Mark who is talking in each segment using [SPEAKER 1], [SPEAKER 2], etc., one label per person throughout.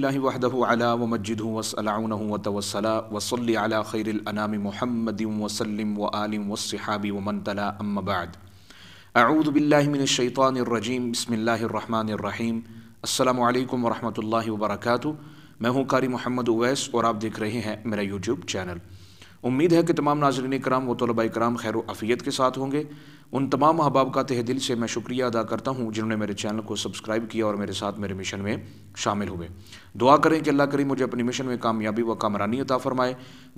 [SPEAKER 1] للہ وحدہ علی ومجدہ واسألعنہ وتوسلا وصلی علی خیر الانام محمد وسلم وآل والصحاب ومن تلا اما بعد اعوذ باللہ من الشیطان الرجیم بسم اللہ الرحمن الرحیم السلام علیکم ورحمۃ اللہ وبرکاتہ۔ میں ہوں قاری محمد اویس اور آپ دیکھ رہے ہیں میرا یوٹیوب چینل۔ امید ہے کہ تمام ناظرین کرام و طلباء کرام خیر و عافیت کے ساتھ ہوں گے۔ ان تمام احباب کا تہ دل سے میں شکریہ ادا کرتا ہوں جنہوں نے میرے چینل کو سبسکرائب کیا اور میرے ساتھ میرے مشن میں شامل ہوئے۔ دعا کریں کہ اللہ کریم مجھے اپنی مشن میں کامیابی و کامرانی عطا فرمائے،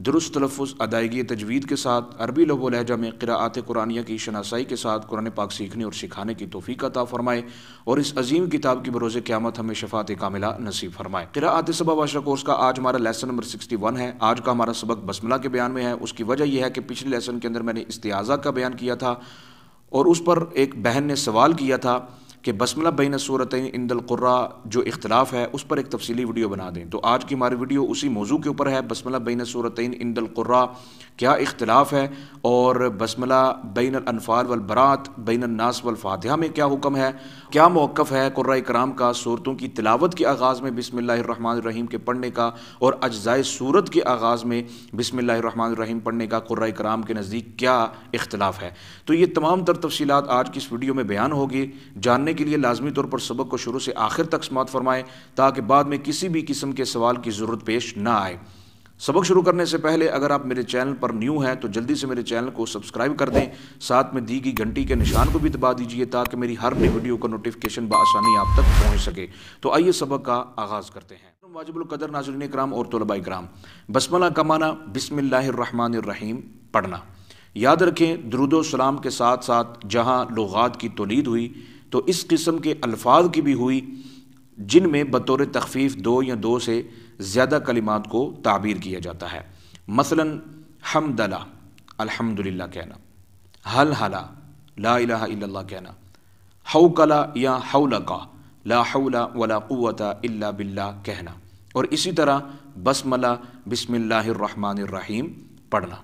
[SPEAKER 1] درست تلفظ، ادائیگی تجوید کے ساتھ عربی لغو لہجہ میں قراءات قرآنیہ کی شناسائی کے ساتھ قرآن پاک سیکھنے اور سکھانے کی توفیق عطا فرمائے، اور اس عظیم کتاب کی بروز قیامت ہمیں شفاعت کاملہ نصیب فرمائے۔ قراءات 7 کورس کا آج ہمارا لیسن نمبر 61 ہے۔ آج کا ہمارا سبق بسملہ کے بیان میں ہے۔ اس کی وجہ یہ ہے کہ پچھلے لیسن کے اندر میں نے استعاذہ کا بیان کیا تھا اور اس پر ایک بہن نے سوال کیا تھا کہ بسملہ بین السورتین عند القراء جو اختلاف ہے اس پر ایک تفصیلی ویڈیو بنا دیں۔ تو آج کی ہماری ویڈیو اسی موضوع کے اوپر ہے، بسملہ بین السورتین عند القراء کیا اختلاف ہے، اور بسملہ بین الانفال والبراءت بین الناس والفاتحہ میں کیا حکم ہے، کیا موقف ہے قراء کرام کا صورتوں کی تلاوت کے آغاز میں بسم اللہ الرحمن الرحیم کے پڑھنے کا، اور اجزائے صورت کے آغاز میں بسم اللہ الرحمن الرحیم پڑھنے کا قراء کرام کے نزدیک کیا اختلاف ہے۔ تو یہ تمام تر تفصیلات آج کی اس ویڈیو میں بیان ہوگی۔ جاننے کے لیے لازمی طور پر سبق کو شروع سے آخر تک سماعت فرمائیں تاکہ بعد میں کسی بھی قسم کے سوال کی ضرورت پیش نہ آئے۔ سبق شروع کرنے سے پہلے اگر آپ میرے چینل پر نیو ہیں تو جلدی سے میرے چینل کو سبسکرائب کر دیں، ساتھ میں دی گئی گھنٹی کے نشان کو بھی دبا دیجئے تاکہ میری ہر نئی ویڈیو کا نوٹیفیکیشن بآسانی آپ تک پہنچ سکے۔ تو آئیے سبق کا آغاز کرتے ہیں۔ واجب القدر ناظرین کرام اور طلباء کرام، بسملہ کا معنی بسم اللہ الرحمن الرحیم پڑھنا۔ یاد رکھیں درود و سلام کے ساتھ ساتھ جہاں لغات کی تولید ہوئی تو اس قسم کے الفاظ کی بھی ہوئی جن میں بطور تخفیف 2 یا 2 سے زیادہ کلمات کو تعبیر کیا جاتا ہے۔ مثلا حمدلہ الحمدللہ کہنا، حلحلہ لا الہ الا اللہ کہنا، حوکلہ یا حولکہ لا حول ولا قوت الا باللہ کہنا، اور اسی طرح بسملہ بسم اللہ الرحمن الرحیم پڑھنا۔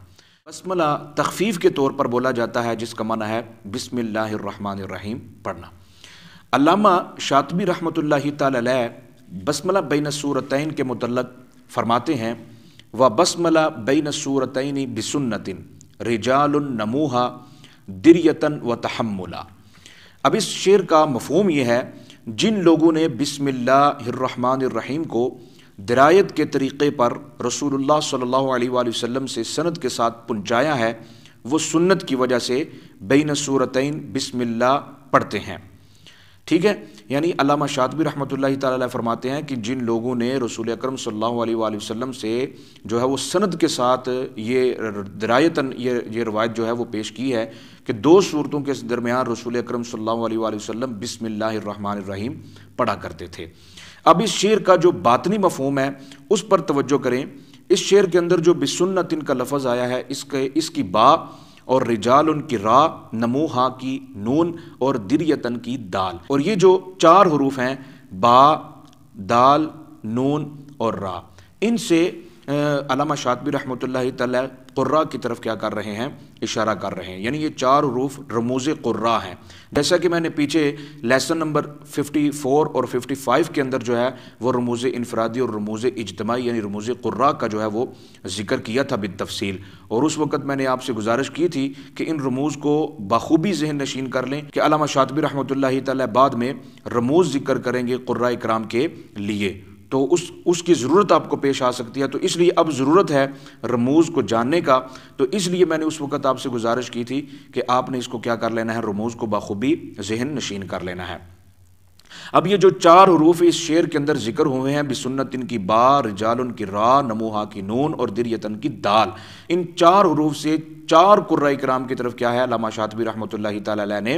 [SPEAKER 1] بسملہ تخفیف کے طور پر بولا جاتا ہے جس کا معنی ہے بسم اللہ الرحمن الرحیم پڑھنا۔ علامہ شاطبی رحمۃ اللہ تعالی علیہ بسملہ بین السورتین کے متعلق فرماتے ہیں وَبسملہ بین السورتین بسنۃ رجال نموها دریۃ وتحملا۔ اب اس شعر کا مفہوم یہ ہے جن لوگوں نے بسم اللہ الرحمن الرحیم کو درایت کے طریقے پر رسول اللہ صلی اللہ علیہ وآلہ وسلم سے سند کے ساتھ پہنچایا ہے وہ سنت کی وجہ سے بین السورتین بسم اللہ پڑھتے ہیں۔ ٹھیک ہے، یعنی علامہ شاطبی رحمۃ اللہ تعالی علیہ فرماتے ہیں کہ جن لوگوں نے رسول اکرم صلی اللہ علیہ وآلہ وسلم سے جو ہے وہ سند کے ساتھ یہ درایتاً یہ روایت جو ہے وہ پیش کی ہے کہ 2 صورتوں کے درمیان رسول اکرم صلی اللہ علیہ وآلہ وسلم بسم اللہ الرحمن الرحیم پڑھا کرتے تھے۔ اب اس شعر کا جو باطنی مفہوم ہے اس پر توجہ کریں۔ اس شعر کے اندر جو بسنت کا لفظ آیا ہے اس کی با اور رجال کی را، نموہا کی نون اور دریتن کی دال، اور یہ جو 4 حروف ہیں با، دال، نون اور را، ان سے علامہ شاطبی رحمۃ اللہ تعالی قراء کی طرف کیا کر رہے ہیں، اشارہ کر رہے ہیں، یعنی یہ 4 حروف رموز قراء ہیں۔ جیسا کہ میں نے پیچھے لیسن نمبر 54 اور 55 کے اندر جو ہے وہ رموز انفرادی اور رموز اجتماعی یعنی رموز قراء کا جو ہے وہ ذکر کیا تھا بالتفصیل، اور اس وقت میں نے آپ سے گزارش کی تھی کہ ان رموز کو بخوبی ذہن نشین کر لیں کہ علامہ شاطبی رحمۃ اللہ تعالی بعد میں رموز ذکر کریں گے قراء کرام کے لیے، تو اس کی ضرورت آپ کو پیش آ سکتی ہے، تو اس لیے اب ضرورت ہے رموز کو جاننے کا، تو اس لیے میں نے اس وقت آپ سے گزارش کی تھی کہ آپ نے اس کو کیا کر لینا ہے، رموز کو بخوبی ذہن نشین کر لینا ہے۔ اب یہ جو 4 حروف اس شعر کے اندر ذکر ہوئے ہیں بسنت کی با، رجال کی را، نموہا کی نون اور دریتن کی دال، ان 4 حروف سے 4 قراء کرام کی طرف کیا ہے علامہ شاطبی رحمۃ اللہ تعالی علیہ نے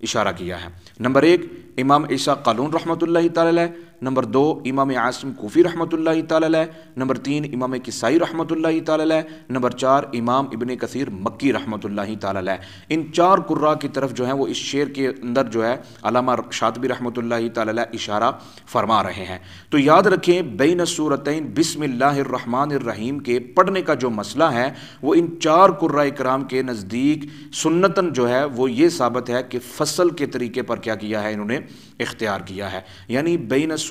[SPEAKER 1] اشارہ کیا ہے۔ نمبر 1 امام عیسیٰ قالون رحمۃ اللہ تعالی علیہ، نمبر 2 امام عاصم کوفی رحمۃ اللہ تعالی علیہ، نمبر 3 امام کسائی رحمۃ اللہ تعالی علیہ، نمبر 4 امام ابن کثیر مکی رحمۃ اللہ تعالی علیہ۔ ان 4 قراء کی طرف جو ہیں وہ اس شعر کے اندر جو ہے علامہ شاطبی رحمۃ اللہ تعالی علیہ اشارہ فرما رہے ہیں۔ تو یاد رکھیں بین السورتین بسم اللہ الرحمن الرحیم کے پڑھنے کا جو مسئلہ ہے وہ ان 4 قراء کرام کے نزدیک سنتاً جو ہے وہ یہ ثابت ہے کہ فصل کے طریقے پر کیا کیا ہے، انہوں نے اختیار کیا ہے، یعنی بین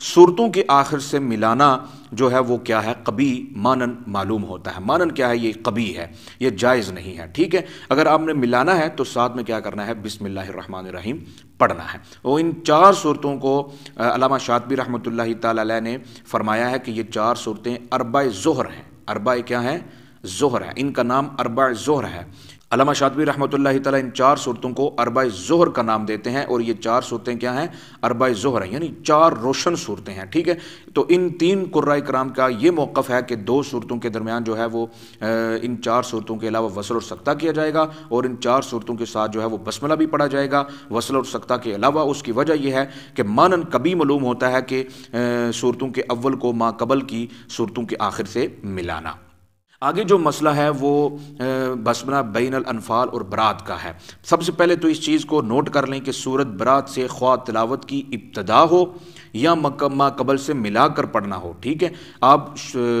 [SPEAKER 1] صورتوں کے آخر سے ملانا جو ہے وہ کیا ہے؟ قبی مانن معلوم ہوتا ہے۔ مانن کیا ہے؟ یہ قبی ہے، یہ جائز نہیں ہے، ٹھیک ہے۔ اگر آپ نے ملانا ہے تو ساتھ میں کیا کرنا ہے؟ بسم اللہ الرحمن الرحیم پڑھنا ہے۔ اور ان 4 صورتوں کو علامہ شاطبی رحمۃ اللہ تعالی علیہ نے فرمایا ہے کہ یہ 4 صورتیں اربع ظہر ہیں۔ اربع کیا ہیں؟ ظہر ہے، ان کا نام اربع ظہر ہے۔ علامہ شاطبی رحمۃ اللہ تعالیٰ ان 4 صورتوں کو اربع ظہر کا نام دیتے ہیں، اور یہ 4 صورتیں کیا ہیں؟ اربع ظہر ہیں، یعنی 4 روشن صورتیں ہیں، ٹھیک ہے۔ تو ان 3 قرائے کرام کا یہ موقف ہے کہ 2 صورتوں کے درمیان جو ہے وہ ان 4 صورتوں کے علاوہ وصل اور سکتہ کیا جائے گا، اور ان 4 صورتوں کے ساتھ جو ہے وہ بسملہ بھی پڑھا جائے گا وصل اور سکتہ کے علاوہ۔ اس کی وجہ یہ ہے کہ مانن کبھی معلوم ہوتا ہے کہ صورتوں کے اول کو ما قبل کی صورتوں کے آخر سے ملانا۔ آگے جو مسئلہ ہے وہ بسملہ بین الانفال اور برات کا ہے۔ سب سے پہلے تو اس چیز کو نوٹ کر لیں کہ سورت برات سے خواہ تلاوت کی ابتدا ہو یا ما قبل سے ملا کر پڑھنا ہو، ٹھیک ہے۔ آپ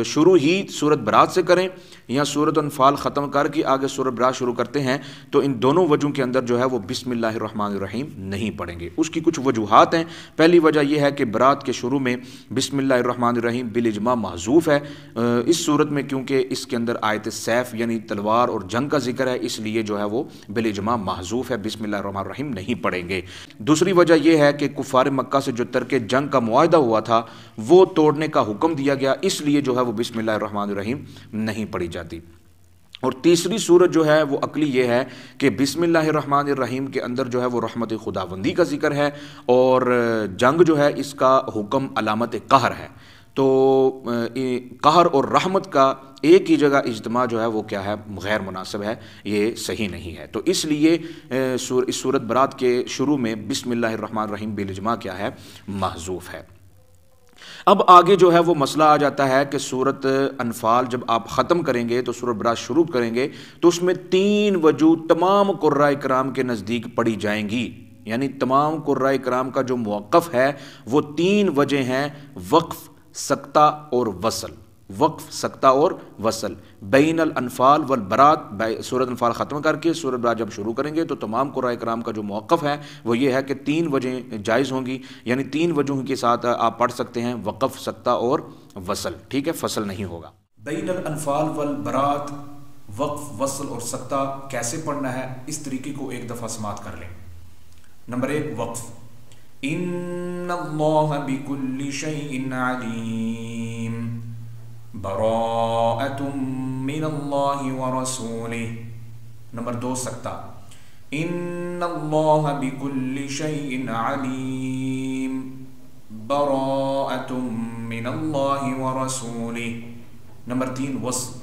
[SPEAKER 1] شروع ہی سورت برات سے کریں یا سورت انفال ختم کر کے آگے سورت برات شروع کرتے ہیں تو ان دونوں وجہوں کے اندر جو ہے وہ بسم اللہ الرحمن الرحیم نہیں پڑھیں گے۔ اس کی کچھ وجوہات ہیں۔ پہلی وجہ یہ ہے کہ برات کے شروع میں بسم اللہ الرحمن الرحیم بالاجماع محذوف ہے۔ اس صورت میں کیونکہ اس کے اندر آیت سیف یعنی تلوار اور جنگ کا ذکر ہے، اس لیے جو ہے وہ بالاجماع محذوف ہے، بسم اللہ الرحمن الرحیم نہیں پڑھیں گے۔ دوسری وجہ یہ ہے کہ کفار مکہ سے جو ترک جنگ کا معاہدہ ہوا تھا وہ توڑنے کا حکم دیا گیا، اس لیے جو ہے وہ بسم اللہ الرحمن الرحیم نہیں پڑھی جاتی۔ اور تیسری صورت جو ہے وہ عقلی یہ ہے کہ بسم اللہ الرحمن الرحیم کے اندر جو ہے وہ رحمت خداوندی کا ذکر ہے، اور جنگ جو ہے اس کا حکم علامت قہر ہے۔ تو قہر اور رحمت کا ایک ہی جگہ اجتماع جو ہے وہ کیا ہے؟ غیر مناسب ہے، یہ صحیح نہیں ہے۔ تو اس لیے اس سورت برات کے شروع میں بسم اللہ الرحمن الرحیم بالاجماع کیا ہے؟ محذوف ہے۔ اب آگے جو ہے وہ مسئلہ آ جاتا ہے کہ سورت انفال جب آپ ختم کریں گے تو سورت برات شروع کریں گے تو اس میں 3 وجوہ تمام قرائے کرام کے نزدیک پڑھی جائیں گی، یعنی تمام قرائے کرام کا جو موقف ہے وہ 3 وجہ ہیں: وقف، سکتہ اور وصل۔ وقف، سکتہ اور وصل بین الانفال والبرات۔ سورۃ انفال ختم کر کے سورۃ برات جب شروع کریں گے تو تمام قرآن کرام کا جو موقف ہے وہ یہ ہے کہ 3 وجہ جائز ہوں گی، یعنی 3 وجہوں کے ساتھ آپ پڑھ سکتے ہیں وقف، سکتہ اور وصل، ٹھیک ہے، فصل نہیں ہوگا۔ بین الانفال والبرات وقف، وصل اور سکتہ کیسے پڑھنا ہے اس طریقے کو ایک دفعہ سماعت کر لیں۔ نمبر 1 وقف، ان اللہ بکل شیء علیم براءۃ من اللہ ورسولہ۔ نمبر 2 سکتہ، ان اللہ بکل شیء علیم براءۃ من اللہ ورسولہ۔ نمبر 3 وصل،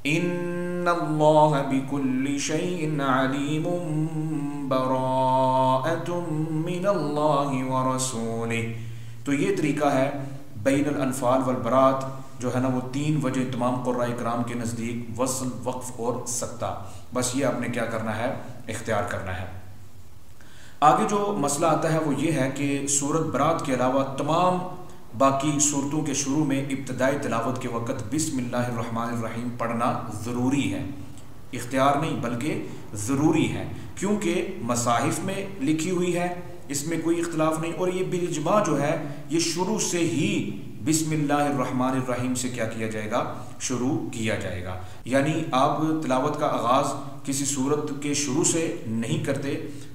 [SPEAKER 1] ان اللہ بکل شیء علیم براءۃ من اللہ ورسولہ۔ تو یہ طریقہ ہے بین الانفال والبرات جو ہے نا وہ 3 وجہ تمام قرائے کرام کے نزدیک وصل، وقف اور سکتہ، بس یہ آپ نے کیا کرنا ہے؟ اختیار کرنا ہے۔ آگے جو مسئلہ آتا ہے وہ یہ ہے کہ سورت برات کے علاوہ تمام باقی صورتوں کے شروع میں ابتدائی تلاوت کے وقت بسم اللہ الرحمن الرحیم پڑھنا ضروری ہے، اختیار نہیں بلکہ ضروری ہے، کیونکہ مصاحف میں لکھی ہوئی ہے، اس میں کوئی اختلاف نہیں، اور یہ بالاجماع جو ہے یہ شروع سے ہی بسم اللہ الرحمن الرحیم سے کیا کیا جائے گا؟ شروع کیا جائے گا۔ یعنی آپ تلاوت کا آغاز کسی صورت کے شروع سے نہیں کرتے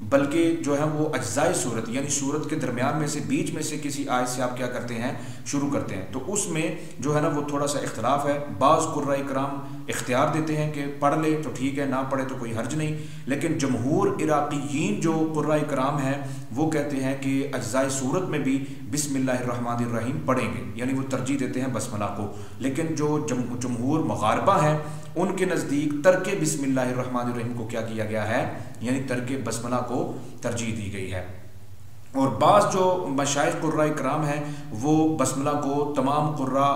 [SPEAKER 1] بلکہ جو ہے وہ اجزائے صورت یعنی صورت کے درمیان میں سے بیچ میں سے کسی آیت سے آپ کیا کرتے ہیں؟ شروع کرتے ہیں۔ تو اس میں جو ہے نا وہ تھوڑا سا اختلاف ہے، بعض قرائے کرام اختیار دیتے ہیں کہ پڑھ لے تو ٹھیک ہے، نہ پڑھے تو کوئی حرج نہیں، لیکن جمہور عراقیین جو قرائے کرام ہیں وہ کہتے ہیں کہ اجزائے صورت میں بھی بسم اللہ الرحمن الرحیم پڑھیں گے، یعنی وہ ترجیح دیتے ہیں بسملہ کو، لیکن جو جمہور مغاربہ ہیں ان کے نزدیک ترک بسم اللہ الرحمن الرحیم کو کیا کیا گیا ہے؟ یعنی ترک بسملہ کو ترجیح دی گئی ہے۔ اور بعض جو مشائخ قرائے کرام ہیں وہ بسملہ کو تمام قراء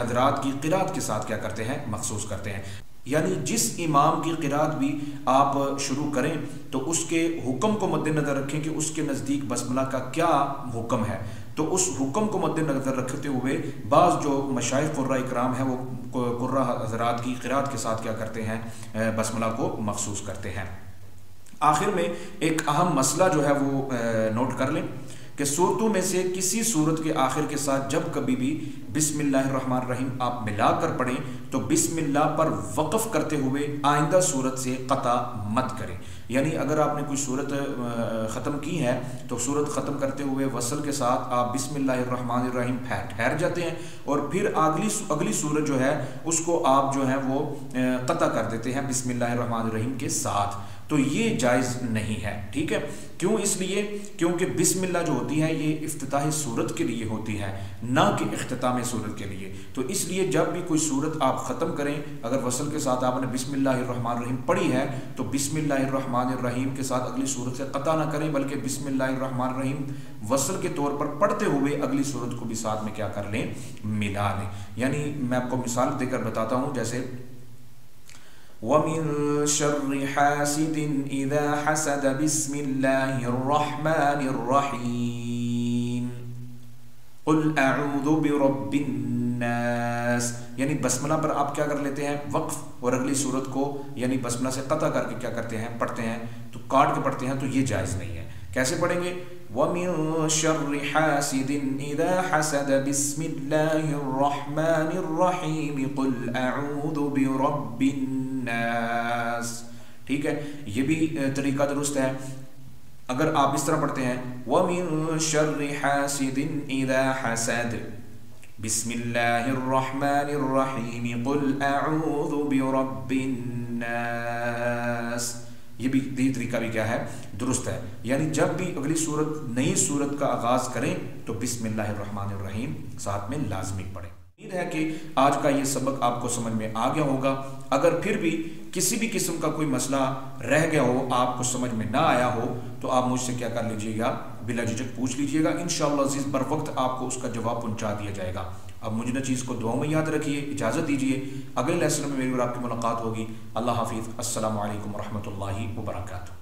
[SPEAKER 1] حضرات کی قرات کے ساتھ کیا کرتے ہیں؟ مخصوص کرتے ہیں، یعنی جس امام کی قرات بھی آپ شروع کریں تو اس کے حکم کو مد نظر رکھیں کہ اس کے نزدیک بسملہ کا کیا حکم ہے، تو اس حکم کو مد نظر رکھتے ہوئے بعض جو مشائخ قرائے کرام ہیں وہ قراء حضرات کی قرات کے ساتھ کیا کرتے ہیں؟ بسملہ کو مخصوص کرتے ہیں۔ آخر میں ایک اہم مسئلہ جو ہے وہ نوٹ کر لیں کہ صورتوں میں سے کسی صورت کے آخر کے ساتھ جب کبھی بھی بسم اللہ الرحمن الرحیم آپ ملا کر پڑھیں تو بسم اللہ پر وقف کرتے ہوئے آئندہ صورت سے قطع مت کریں. یعنی اگر آپ نے کوئی صورت ختم کی ہے تو صورت ختم کرتے ہوئے وصل کے ساتھ آپ بسم اللہ الرحمن الرحیم ٹھہر جاتے ہیں اور پھر اگلی صورت جو ہے اس کو آپ جو ہے وہ قطع کر دیتے ہیں بسم اللہ الرحمن الرحیم کے ساتھ. تو یہ جائز نہیں ہے. ٹھیک ہے. کیوں؟ اس لیے کیونکہ بسم اللہ جو ہوتی ہے یہ افتتاح صورت کے لیے ہوتی ہے نہ کہ اختتام صورت کے لیے. تو اس لیے جب بھی کوئی صورت آپ ختم کریں اگر وصل کے ساتھ آپ نے بسم اللہ الرحمن الرحیم پڑھی ہے تو بسم اللہ الرحمن الرحیم کے ساتھ اگلی صورت سے قطع نہ کریں بلکہ بسم اللہ الرحمن الرحیم وصل کے طور پر پڑھتے ہوئے اگلی صورت کو بھی ساتھ میں کیا کر لیں؟ ملا لیں. یعنی میں آپ کو مثال دے کر بتاتا ہوں. جیسے وَمِن شَرِّ حَاسِدٍ إِذَا حَسَدَ بِسْمِ اللَّهِ الرَّحْمَنِ الرَّحِيمِ قُلْ أَعُوذُ بِرَبِّ النَّاسِ. یعنی بسملہ پر آپ کیا کر لیتے ہیں؟ وقف، اور اگلی صورت کو یعنی بسملہ سے قطع کر کے کیا کرتے ہیں؟ پڑھتے ہیں. تو کاٹ کے پڑھتے ہیں تو یہ جائز نہیں ہے. کیسے پڑھیں گے؟ وَمِن شَرِّ حَاسِدٍ إِذَا حَسَدَ بِسْمِ اللَّهِ الرَّحْمَنِ الرَّحِيمِ قُلْ أَعُوذُ بِرَبِّ النَّاسِ. ٹھیک ہے. یہ بھی طریقہ درست ہے. اگر آپ اس طرح پڑھتے ہیں وَمِن شَرِّ حَاسِدٍ إِذَا حَسَدَ بِسْمِ اللَّهِ الرَّحْمَنِ الرَّحِيمِ قُلْ أَعُوذُ بِرَبِّ النَّاسِ. یہ بھی طریقہ بھی کیا ہے؟ درست ہے. یعنی جب بھی اگلی صورت نئی صورت کا آغاز کریں تو بسم اللہ الرحمن الرحیم ساتھ میں لازمی پڑھیں. امید ہے کہ آج کا یہ سبق آپ کو سمجھ میں آ گیا ہوگا. اگر پھر بھی کسی بھی قسم کا کوئی مسئلہ رہ گیا ہو، آپ کو سمجھ میں نہ آیا ہو تو آپ مجھ سے کیا کر لیجئے گا؟ بلا جھجک پوچھ لیجئے گا. انشاءاللہ عزیز بر وقت آپ کو اس کا جواب پہنچا دیا جائے گا. اب مجھے نہ چیز کو دعاؤں میں یاد رکھیے. اجازت دیجیے. اگلے لیسن میں میری اور آپ کی ملاقات ہوگی. اللہ حافظ. السلام علیکم ورحمۃ اللہ وبرکاتہ.